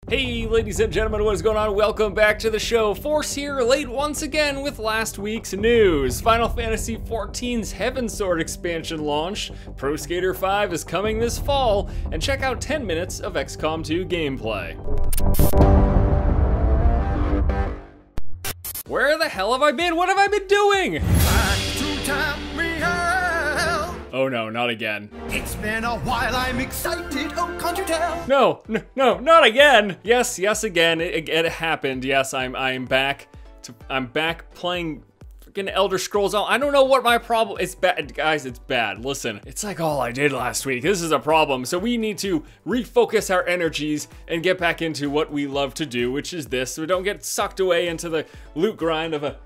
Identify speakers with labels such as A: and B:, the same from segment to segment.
A: Hey ladies and gentlemen, what is going on? Welcome back to the show. Force here, late once again with last week's news. Final Fantasy XIV's Heavensward expansion launch, Pro Skater 5 is coming this fall, and check out 10 minutes of XCOM 2 gameplay. Where the hell have I been? What have I been doing?
B: Back to time real.
A: Oh no, not again.
B: It's been a while, I'm excited, oh can't you tell?
A: No, not again. Yes, again, it happened. Yes, I'm back. I'm back playing freaking Elder Scrolls. I don't know what my problem. It's bad, guys. It's bad. Listen, it's like all I did last week. This is a problem. So we need to refocus our energies and get back into what we love to do, which is this. So we don't get sucked away into the loot grind of a.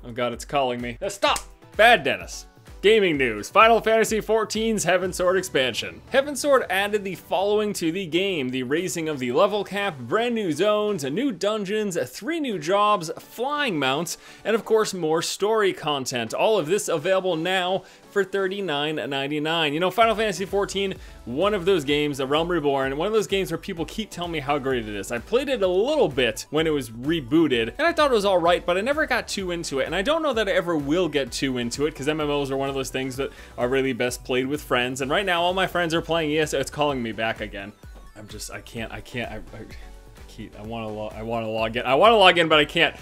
A: Oh God, it's calling me. Stop. Bad, Dennis. Gaming news, Final Fantasy XIV's Heavensward expansion. Heavensward added the following to the game: the raising of the level cap, brand new zones, new dungeons, 3 new jobs, flying mounts, and of course more story content. All of this available now for $39.99. You know, Final Fantasy XIV, one of those games, The Realm Reborn, one of those games where people keep telling me how great it is. I played it a little bit when it was rebooted, and I thought it was alright, but I never got too into it, and I don't know that I ever will get too into it, because MMOs are one of those things that are really best played with friends, and right now all my friends are playing. Yes, it's calling me back again. I want to log in, but I can't.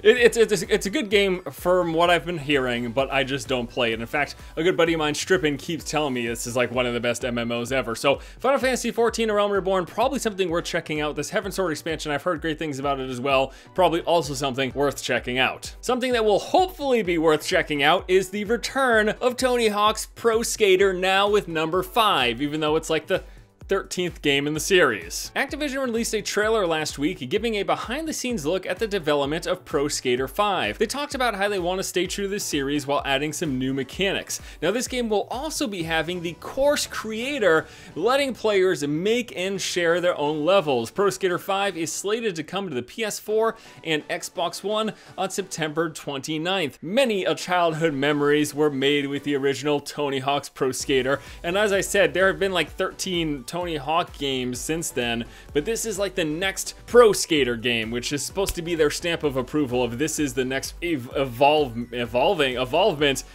A: It's a good game from what I've been hearing, but I just don't play it. In fact, a good buddy of mine, Strippin, keeps telling me this is like one of the best MMOs ever. So Final Fantasy XIV: A Realm Reborn, probably something worth checking out. This Heavensward expansion, I've heard great things about it as well. Probably also something worth checking out. Something that will hopefully be worth checking out is the return of Tony Hawk's Pro Skater, now with number 5, even though it's like the 13th game in the series. Activision released a trailer last week giving a behind-the-scenes look at the development of Pro Skater 5. They talked about how they want to stay true to the series while adding some new mechanics. Now this game will also be having the course creator letting players make and share their own levels. Pro Skater 5 is slated to come to the PS4 and Xbox One on September 29th. Many a childhood memories were made with the original Tony Hawk's Pro Skater, and as I said, there have been like 13 Tony Hawk games since then, but this is like the next Pro Skater game, which is supposed to be their stamp of approval of this is the next evolvement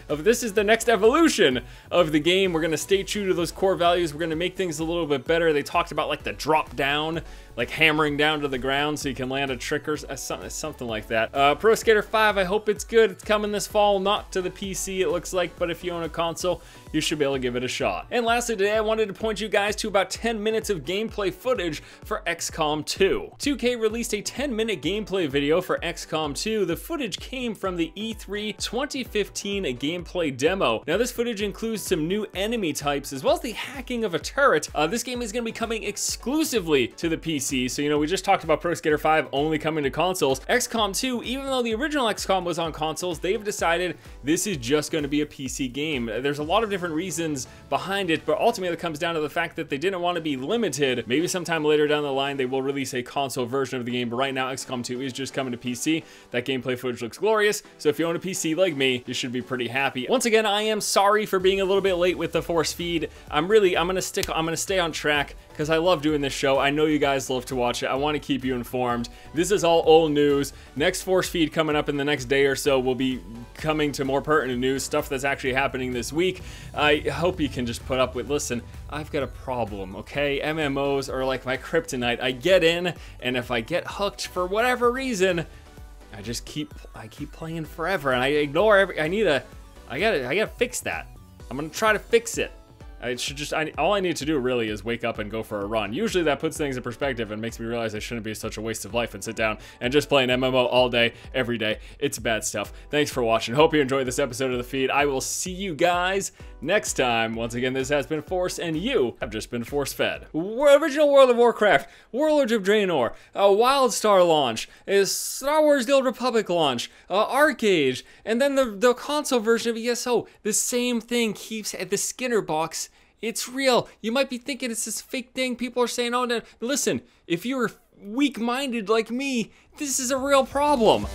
A: of this is the next evolution of the game. We're gonna stay true to those core values. We're gonna make things a little bit better. They talked about like the drop down, like hammering down to the ground so you can land a trick or something like that. Pro Skater 5, I hope it's good. It's coming this fall, not to the PC it looks like, but if you own a console, you should be able to give it a shot. And lastly today, I wanted to point you guys to about 10 minutes of gameplay footage for XCOM 2. 2K released a 10-minute gameplay video for XCOM 2. The footage came from the E3 2015 gameplay demo. Now this footage includes some new enemy types as well as the hacking of a turret. This game is going to be coming exclusively to the PC. So, you know, we just talked about Pro Skater 5 only coming to consoles. XCOM 2, even though the original XCOM was on consoles, they've decided this is just going to be a PC game. There's a lot of different reasons behind it, but ultimately it comes down to the fact that they didn't want to be limited. Maybe sometime later down the line they will release a console version of the game, but right now XCOM 2 is just coming to PC. That gameplay footage looks glorious, so if you own a PC like me, you should be pretty happy. Once again, I am sorry for being a little bit late with the force feed. I'm gonna stay on track because I love doing this show. I know you guys love to watch it. I want to keep you informed. This is all old news. Next force feed coming up in the next day or so will be coming to more pertinent news, stuff that's actually happening this week. I hope you can just put up with, listen, I've got a problem, okay? MMOs are like my kryptonite. I get in, and if I get hooked for whatever reason, I keep playing forever, and I ignore I gotta fix that. I'm gonna try to fix it. All I need to do really is wake up and go for a run. Usually that puts things in perspective and makes me realize I shouldn't be such a waste of life and sit down and just play an MMO all day, every day. It's bad stuff. Thanks for watching. Hope you enjoyed this episode of the feed. I will see you guys next time. Once again, this has been Force, and you have just been force fed. Original World of Warcraft, Warlords of Draenor, WildStar launch, Star Wars The Old Republic launch, ArcAge, and then the console version of ESO. The same thing keeps at the Skinner box. It's real. You might be thinking it's this fake thing. People are saying, oh, no. Listen, if you're weak-minded like me, this is a real problem.